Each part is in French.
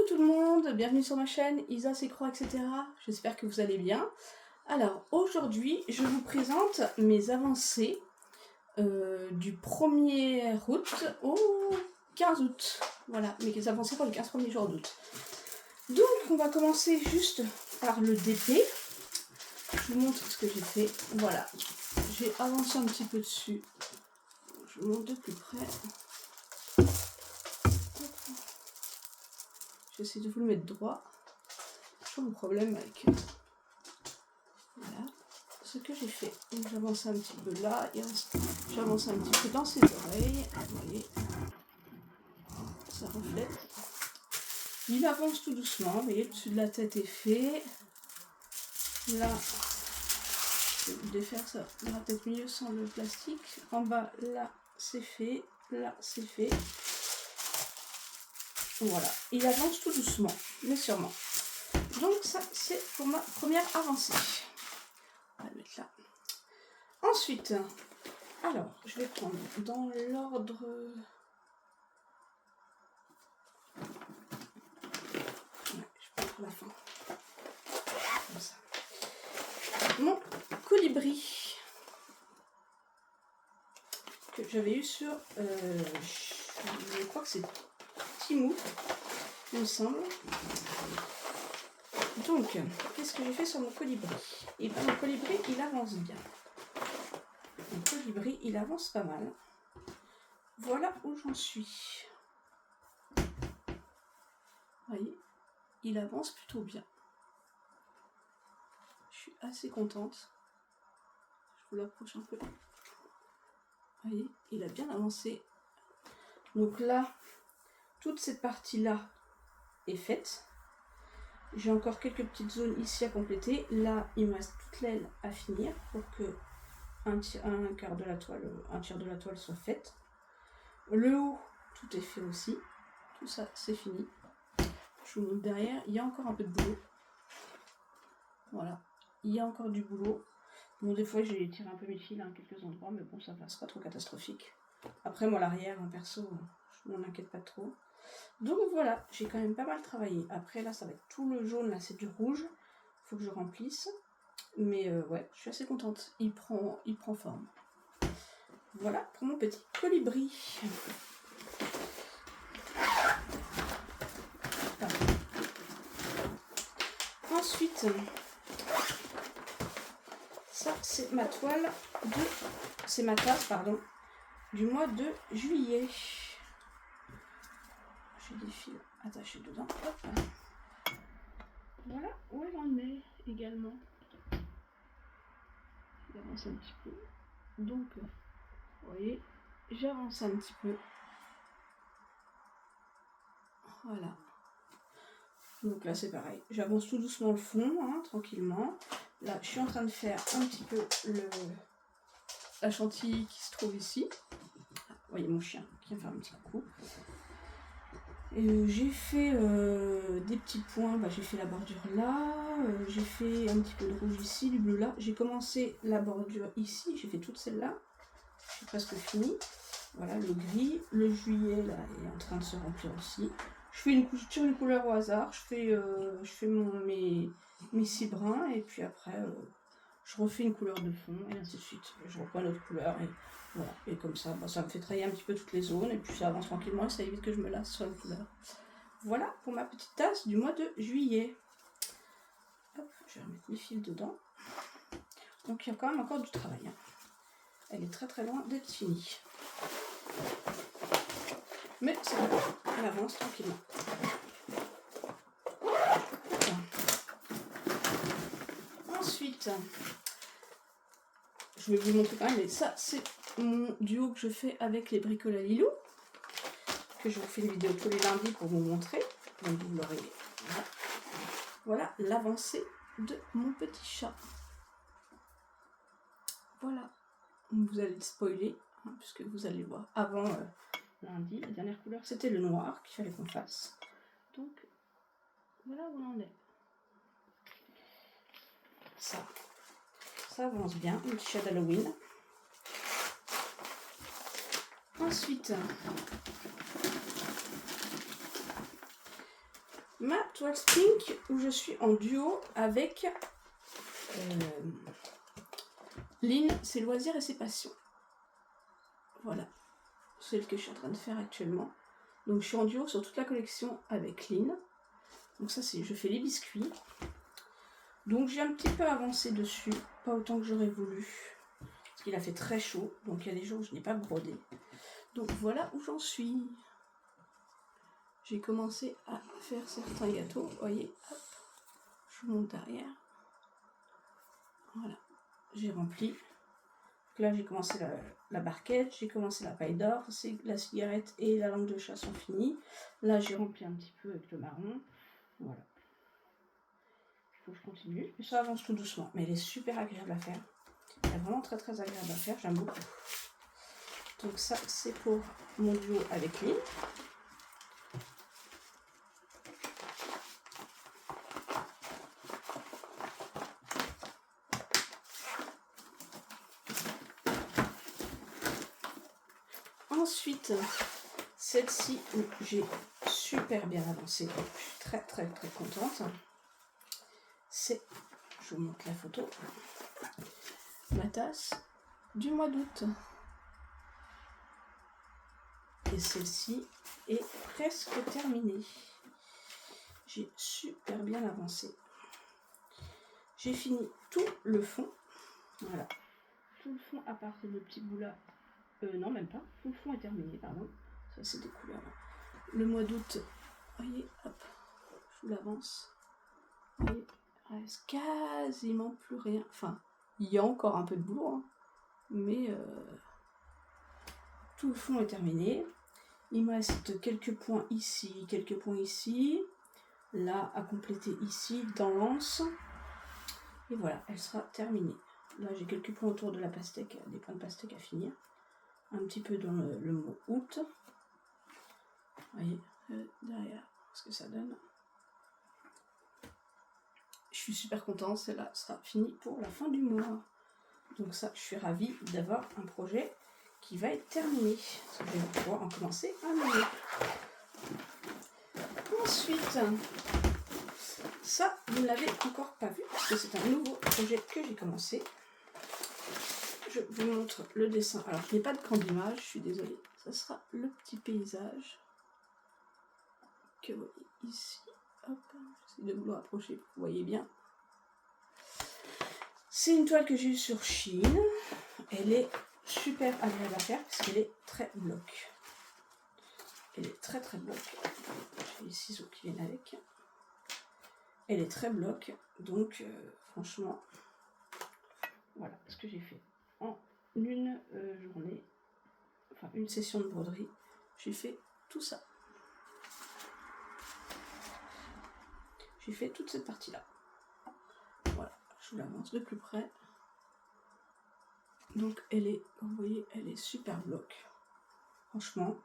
tout le monde, bienvenue sur ma chaîne Isa S'écroît, etc. J'espère que vous allez bien. Alors aujourd'hui, je vous présente mes avancées du 1er août au 15 août. Voilà, mes avancées pour les 15 premiers jours d'août. Donc on va commencer juste par le DP. Je vous montre ce que j'ai fait. Voilà, j'ai avancé un petit peu dessus. Je vous montre de plus près. J'essaie de vous le mettre droit. J'ai un problème avec... Voilà ce que j'ai fait. Donc j'avance un petit peu là. J'avance un petit peu dans ses oreilles. Vous voyez, ça reflète. Il avance tout doucement. Vous voyez, le dessus de la tête est fait. Là, je vais vous défaire ça. On va peut-être mieux sans le plastique. En bas, là, c'est fait. Là, c'est fait. Voilà. Il avance tout doucement, mais sûrement. Donc ça, c'est pour ma première avancée. On va le mettre là. Ensuite, alors, je vais prendre dans l'ordre... Ouais, je vais prendre la fin. Comme ça. Mon colibri que j'avais eu sur... je crois que c'est Temu, il me semble. Donc, qu'est-ce que j'ai fait sur mon colibri? Et bien, mon colibri, il avance bien. Mon colibri, il avance pas mal. Voilà où j'en suis. Vous voyez, il avance plutôt bien. Je suis assez contente. Je vous l'approche un peu. Vous voyez, il a bien avancé. Donc là, toute cette partie-là est faite. J'ai encore quelques petites zones ici à compléter. Là, il me reste toute l'aile à finir pour que un quart de la toile, un tiers de la toile soit faite. Le haut, tout est fait aussi. Tout ça, c'est fini. Je vous montre derrière. Il y a encore un peu de boulot. Voilà. Il y a encore du boulot. Bon, des fois, j'ai tiré un peu mes fils à quelques endroits, mais bon, ça va, c'est pas trop catastrophique. Après, moi, l'arrière, perso, je m'en inquiète pas trop. Donc voilà, j'ai quand même pas mal travaillé. Après là, ça va être tout le jaune, là c'est du rouge. Faut que je remplisse. Mais ouais, je suis assez contente. Il prend forme. Voilà pour mon petit colibri. Ensuite, ça c'est ma toile de... C'est ma tasse, pardon, du mois de juillet. J'ai des fils attachés dedans. Hop. Voilà où elle en est également. J'avance un petit peu. Donc, vous voyez, j'avance un petit peu. Voilà. Donc là, c'est pareil. J'avance tout doucement le fond, hein, tranquillement. Là, je suis en train de faire un petit peu la chantilly qui se trouve ici. Vous voyez mon chien qui vient faire un petit coucou. J'ai fait des petits points, j'ai fait la bordure là, j'ai fait un petit peu de rouge ici, du bleu là. J'ai commencé la bordure ici, j'ai fait toute celle-là, j'ai presque fini. Voilà, le gris, le juillet là est en train de se remplir aussi. Je tire une couleur au hasard, je fais mes 6 brins et puis après je refais une couleur de fond et ainsi de suite. Je reprends une autre couleur et voilà. Et comme ça, ça me fait travailler un petit peu toutes les zones et puis ça avance tranquillement et ça évite que je me lasse sur une couleur. Voilà pour ma petite tasse du mois de juillet. Hop, je vais remettre mes fils dedans. Donc il y a quand même encore du travail. Hein. Elle est très très loin d'être finie. Mais ça va, elle avance tranquillement. Ensuite, je vais vous montrer quand même, mais ça c'est mon duo que je fais avec les bricoles à Lilou, que je vous fais une vidéo tous les lundis pour vous montrer, donc vous l'aurez. Voilà l'avancée de mon petit chat. Voilà, vous allez le spoiler, hein, puisque vous allez voir. Avant lundi, la dernière couleur c'était le noir qu'il fallait qu'on fasse. Donc voilà où on en est. Ça avance bien, un petit chat d'Halloween. Ensuite, ma toile Spink où je suis en duo avec Lynn, ses loisirs et ses passions. Voilà, celle que je suis en train de faire actuellement. Donc je suis en duo sur toute la collection avec Lynn. Donc ça c'est, je fais les biscuits. Donc j'ai un petit peu avancé dessus, pas autant que j'aurais voulu. Parce qu'il a fait très chaud, donc il y a des jours où je n'ai pas brodé. Donc voilà où j'en suis. J'ai commencé à faire certains gâteaux, vous voyez, hop, je monte derrière. Voilà, j'ai rempli. Là j'ai commencé la barquette, j'ai commencé la paille d'or, la cigarette et la langue de chat sont finies. Là j'ai rempli un petit peu avec le marron. Voilà. Il faut que je continue. Et ça avance tout doucement, mais elle est super agréable à faire. Elle est vraiment très très agréable à faire, j'aime beaucoup. Donc ça c'est pour mon duo avec lui. Ensuite, celle-ci où j'ai super bien avancé, je suis très très très contente. C'est, je vous montre la photo, ma tasse du mois d'août. Et celle-ci est presque terminée. J'ai super bien avancé. J'ai fini tout le fond. Voilà. Tout le fond à part de petits bouts là. Non, même pas. Tout le fond est terminé, pardon. Ça, c'est des couleurs là. Le mois d'août, voyez, hop, je vous l'avance. Vous voyez, il reste quasiment plus rien. Enfin, il y a encore un peu de boulot, hein, mais tout le fond est terminé. Il me reste quelques points ici, quelques points ici. Là, à compléter ici, dans l'anse. Et voilà, elle sera terminée. Là, j'ai quelques points autour de la pastèque, des points de pastèque à finir. Un petit peu dans le mot août. Vous voyez, derrière, ce que ça donne. Je suis super contente, celle-là sera finie pour la fin du mois. Donc ça, je suis ravie d'avoir un projet qui va être terminé. Parce que je vais pouvoir en commencer un nouveau. Ensuite, ça, vous ne l'avez encore pas vu, parce que c'est un nouveau projet que j'ai commencé. Je vous montre le dessin. Alors, je n'ai pas de camp d'image, je suis désolée. Ça sera le petit paysage que vous voyez ici. Hop, j'essaie de vous le rapprocher, vous voyez bien. C'est une toile que j'ai eue sur Shein. Elle est super agréable à faire parce qu'elle est très bloc. Elle est très très bloc. J'ai les ciseaux qui viennent avec. Elle est très bloc. Donc franchement, voilà ce que j'ai fait en une journée. Enfin une session de broderie. J'ai fait tout ça. J'ai fait toute cette partie-là. Voilà, je vous l'avance de plus près. Donc elle est, vous voyez, elle est super bloc. Franchement,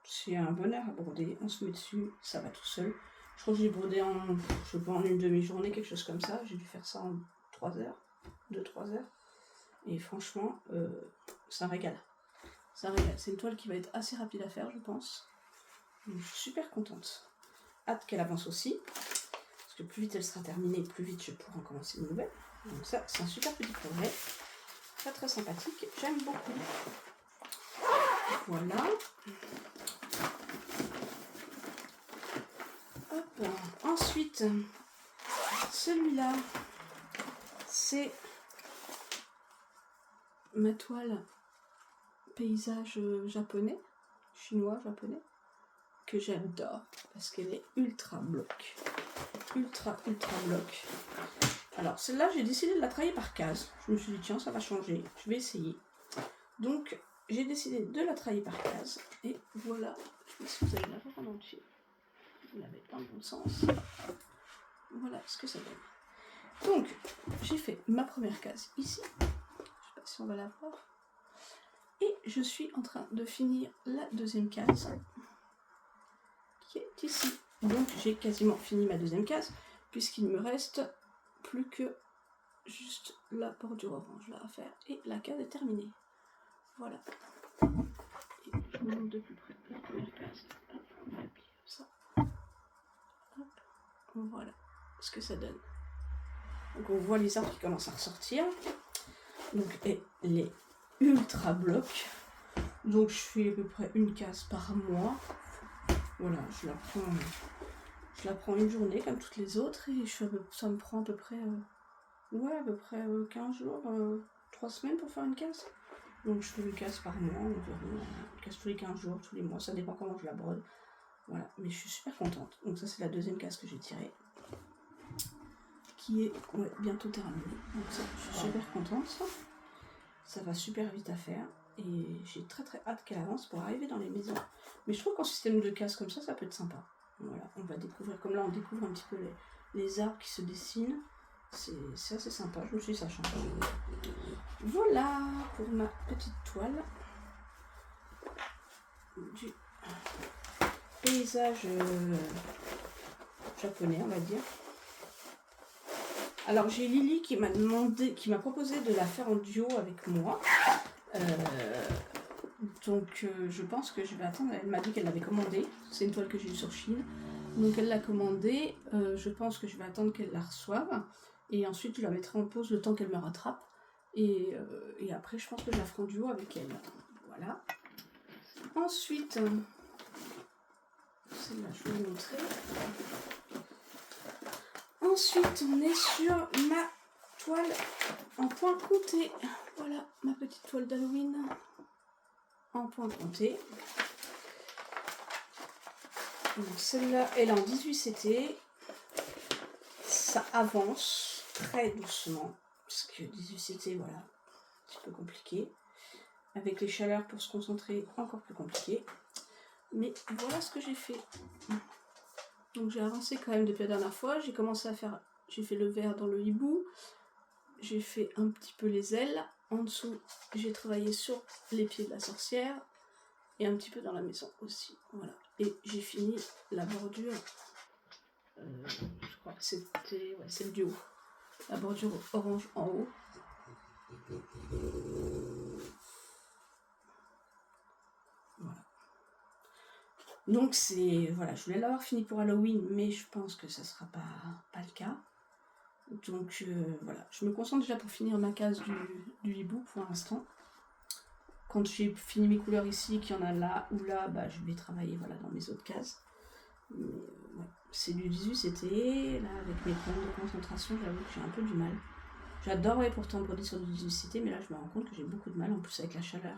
c'est un bonheur à broder. On se met dessus, ça va tout seul. Je crois que j'ai brodé en, je sais pas, en une demi-journée, quelque chose comme ça. J'ai dû faire ça en 3 heures, 2-3 heures. Et franchement, ça régale. Ça régale. C'est une toile qui va être assez rapide à faire, je pense. Donc, je suis super contente. Hâte qu'elle avance aussi. Parce que plus vite elle sera terminée, plus vite je pourrai en commencer une nouvelle. Donc ça, c'est un super petit projet. Très très sympathique. J'aime beaucoup. Voilà. Hop. Ensuite, celui-là, c'est ma toile paysage japonais, chinois, japonais, que j'adore parce qu'elle est ultra bloc. Ultra bloc. Alors celle-là, j'ai décidé de la travailler par case. Je me suis dit, tiens, ça va changer, je vais essayer. Donc, j'ai décidé de la travailler par case. Et voilà, je sais pas si vous allez la voir en entier. Vous la mettez dans le bon sens. Voilà ce que ça donne. Donc, j'ai fait ma première case ici. Je sais pas si on va la voir. Et je suis en train de finir la deuxième case qui est ici. Donc, j'ai quasiment fini ma deuxième case puisqu'il me reste plus que juste la bordure orange là à faire. Et la case est terminée. Voilà. Et je vous montre de plus près la première case. Hop, on va appliquer comme ça. Hop. Voilà ce que ça donne. Donc on voit les arbres qui commencent à ressortir. Donc elle est ultra bloc. Donc je fais à peu près une case par mois. Voilà, je la prends une journée comme toutes les autres et ça me prend à peu près 15 jours, 3 semaines pour faire une case. Donc je fais une case par mois environ, une case tous les 15 jours, tous les mois, ça dépend comment je la brode. Voilà, mais je suis super contente. Donc ça c'est la deuxième case que j'ai tirée, qui est bientôt terminée. Donc ça, je suis super contente. Ça va super vite à faire et j'ai très très hâte qu'elle avance pour arriver dans les maisons. Mais je trouve qu'en système de cases comme ça peut être sympa. Voilà, on va découvrir, comme là on découvre un petit peu les arbres qui se dessinent. C'est assez sympa, je me suis dit ça change. Voilà pour ma petite toile du paysage japonais, on va dire. Alors j'ai Lily qui m'a proposé de la faire en duo avec moi. Donc je pense que je vais attendre. Elle m'a dit qu'elle l'avait commandée. C'est une toile que j'ai eue sur Chine. Donc elle l'a commandée. Je pense que je vais attendre qu'elle la reçoive. Et ensuite je la mettrai en pause le temps qu'elle me rattrape. Et après je pense que je la ferai en duo avec elle. Voilà. Ensuite, celle-là je vais vous montrer. Ensuite on est sur ma toile en point compté. Voilà ma petite toile d'Halloween en point compté. Donc celle-là, elle est en 18 CT. Ça avance très doucement. Parce que 18 CT, voilà, un petit peu compliqué. Avec les chaleurs pour se concentrer, encore plus compliqué. Mais voilà ce que j'ai fait. Donc j'ai avancé quand même depuis la dernière fois. J'ai commencé à faire, j'ai fait le vert dans le hibou. J'ai fait un petit peu les ailes. En dessous, j'ai travaillé sur les pieds de la sorcière. Et un petit peu dans la maison aussi. Voilà. Et j'ai fini la bordure. Je crois que c'était celle du haut. La bordure orange en haut. Voilà. Donc c'est. Voilà, je voulais l'avoir fini pour Halloween, mais je pense que ça sera pas le cas. Donc voilà, je me concentre déjà pour finir ma case du hibou pour l'instant. Quand j'ai fini mes couleurs ici, qu'il y en a là ou là, bah, je vais travailler voilà, dans mes autres cases. Mais, ouais. C'est du 18 CT, là avec mes points de concentration, j'avoue que j'ai un peu du mal. J'adorerais pourtant broder sur du 18 CT, mais là je me rends compte que j'ai beaucoup de mal, en plus avec la chaleur.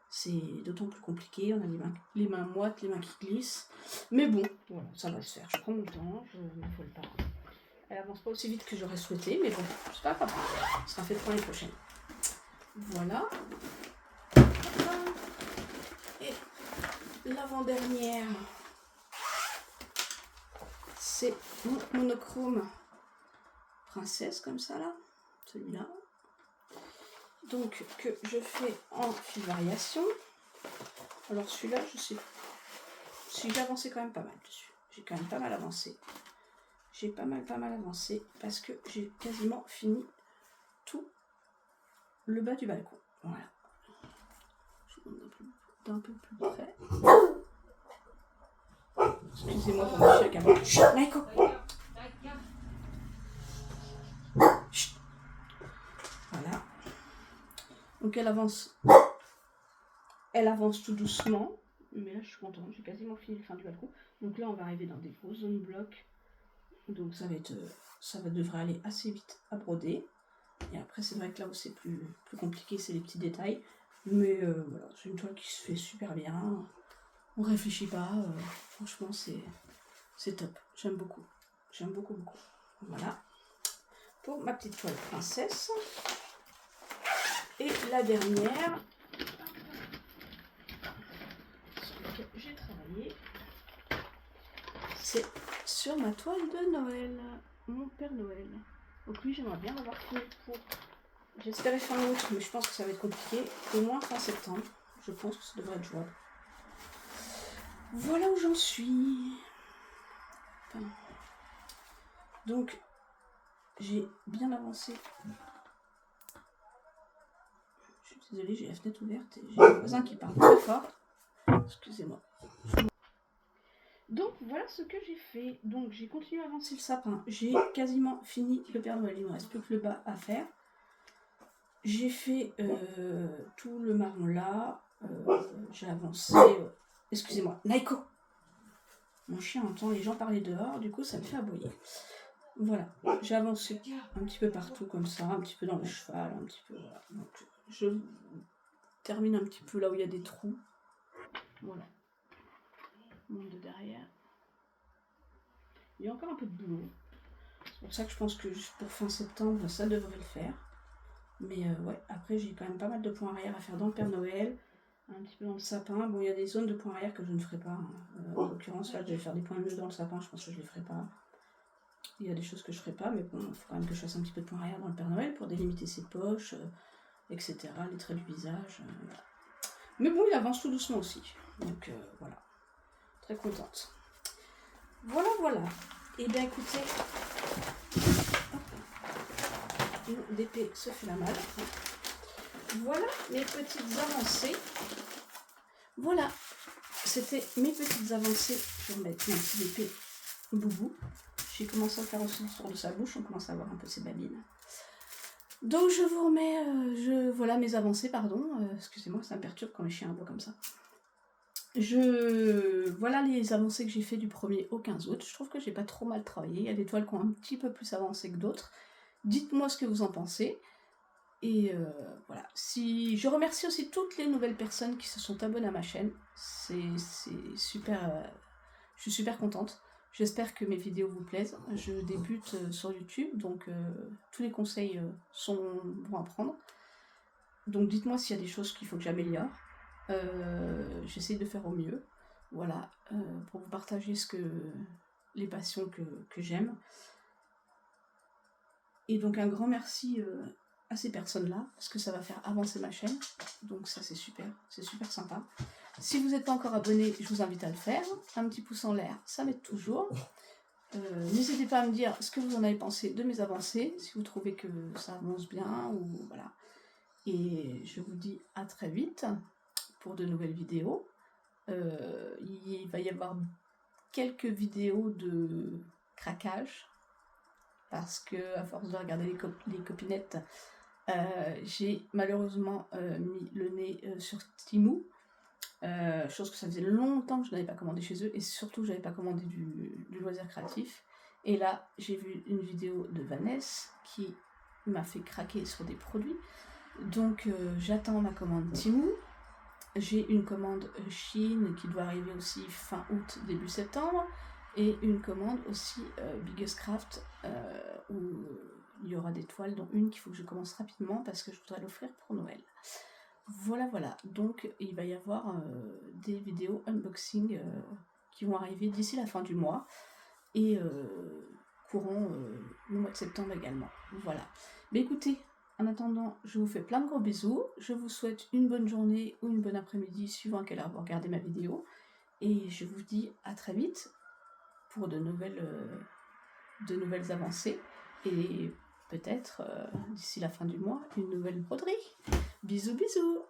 C'est d'autant plus compliqué, on a les mains moites, les mains qui glissent. Mais bon, voilà, ça va se faire, je prends mon temps, je m'affole pas. Elle avance pas aussi vite que j'aurais souhaité, mais bon, c'est pas grave, ce sera fait pour l'année prochaine. Voilà. Et l'avant-dernière, c'est mon monochrome princesse, comme ça là, celui-là. Donc, que je fais en fil variation. Alors celui-là, je sais si j'ai avancé quand même pas mal dessus. J'ai quand même pas mal avancé. J'ai pas mal avancé parce que j'ai quasiment fini tout le bas du balcon. Voilà. Je vous montre d'un peu plus près. Excusez-moi pour mon chien qui a... Chut, Maïko. Chut. Voilà. Donc elle avance tout doucement. Mais là je suis contente, j'ai quasiment fini le fin du balcon. Donc là on va arriver dans des grosses zones blocs. Donc ça devrait aller assez vite à broder. Et après c'est vrai que là où c'est plus compliqué, c'est les petits détails. Mais voilà, c'est une toile qui se fait super bien. On réfléchit pas. Franchement c'est top. J'aime beaucoup. J'aime beaucoup. Voilà. Pour ma petite toile princesse. Et la dernière sur laquelle j'ai travaillé, c'est sur ma toile de Noël, mon Père Noël. Donc lui, j'aimerais bien l'avoir fini pour... J'espérais fin août, mais je pense que ça va être compliqué. Au moins fin septembre, je pense que ça devrait être jouable. Voilà où j'en suis. Enfin. Donc, j'ai bien avancé. Je suis désolée, j'ai la fenêtre ouverte et j'ai un voisin qui parle très fort. Excusez-moi. Donc voilà ce que j'ai fait. Donc j'ai continué à avancer le sapin. J'ai quasiment fini le Père Noël. Il ne me reste plus que le bas à faire. J'ai fait tout le marron là. J'ai avancé. Excusez-moi, Naiko. Mon chien entend les gens parler dehors, du coup ça me fait aboyer. Voilà, j'ai avancé un petit peu partout comme ça, un petit peu dans le cheval, un petit peu. Voilà. Donc je termine un petit peu là où il y a des trous. Voilà. Monde de derrière. Il y a encore un peu de boulot. C'est pour ça que je pense que pour fin septembre, ça devrait le faire. Mais ouais, après j'ai quand même pas mal de points arrière à faire dans le Père Noël, un petit peu dans le sapin. Bon, il y a des zones de points arrière que je ne ferai pas. Hein. En l'occurrence, là, je vais faire des points bleus dans le sapin, je pense que je ne les ferai pas. Il y a des choses que je ne ferai pas, mais bon, il faut quand même que je fasse un petit peu de points arrière dans le Père Noël pour délimiter ses poches, etc., les traits du visage. Voilà. Mais bon, il avance tout doucement aussi. Donc voilà, très contente. Voilà, voilà. Et bien écoutez, une d'épée se fait la malle. Voilà mes petites avancées. Voilà, c'était mes petites avancées. Je vais remettre ma petite épée boubou. J'ai commencé à faire aussi le tour de sa bouche, on commence à voir un peu ses babines. Donc je vous remets, voilà mes avancées, pardon. Excusez-moi, ça me perturbe quand les chiens aboient comme ça. Voilà les avancées que j'ai fait du 1er au 15 août. Je trouve que j'ai pas trop mal travaillé. Il y a des toiles qui ont un petit peu plus avancé que d'autres. Dites-moi ce que vous en pensez. Et voilà. Je remercie aussi toutes les nouvelles personnes qui se sont abonnées à ma chaîne. C'est super. Je suis super contente. J'espère que mes vidéos vous plaisent. Je débute sur YouTube, donc tous les conseils sont bons à prendre. Donc dites-moi s'il y a des choses qu'il faut que j'améliore. J'essaie de faire au mieux. Voilà, pour vous partager les passions que j'aime. Et donc un grand merci à ces personnes-là, parce que ça va faire avancer ma chaîne. Donc ça c'est super sympa. Si vous n'êtes pas encore abonné, je vous invite à le faire. Un petit pouce en l'air, ça m'aide toujours. N'hésitez pas à me dire ce que vous en avez pensé de mes avancées, si vous trouvez que ça avance bien, ou voilà. Et je vous dis à très vite pour de nouvelles vidéos. Il va y avoir quelques vidéos de craquage, parce que à force de regarder les copinettes, j'ai malheureusement mis le nez sur Temu, chose que ça faisait longtemps que je n'avais pas commandé chez eux, et surtout je n'avais pas commandé du loisir créatif. Et là j'ai vu une vidéo de Vanessa qui m'a fait craquer sur des produits, donc j'attends ma commande Temu. J'ai une commande Shein qui doit arriver aussi fin août, début septembre, et une commande aussi Biggest Craft où il y aura des toiles, dont une qu'il faut que je commence rapidement parce que je voudrais l'offrir pour Noël. Voilà, voilà. Donc il va y avoir des vidéos unboxing qui vont arriver d'ici la fin du mois et courant le mois de septembre également. Voilà. Mais écoutez, en attendant, je vous fais plein de gros bisous. Je vous souhaite une bonne journée ou une bonne après-midi, suivant à quelle heure vous regardez ma vidéo. Et je vous dis à très vite pour de nouvelles avancées. Et peut-être, d'ici la fin du mois, une nouvelle broderie. Bisous, bisous!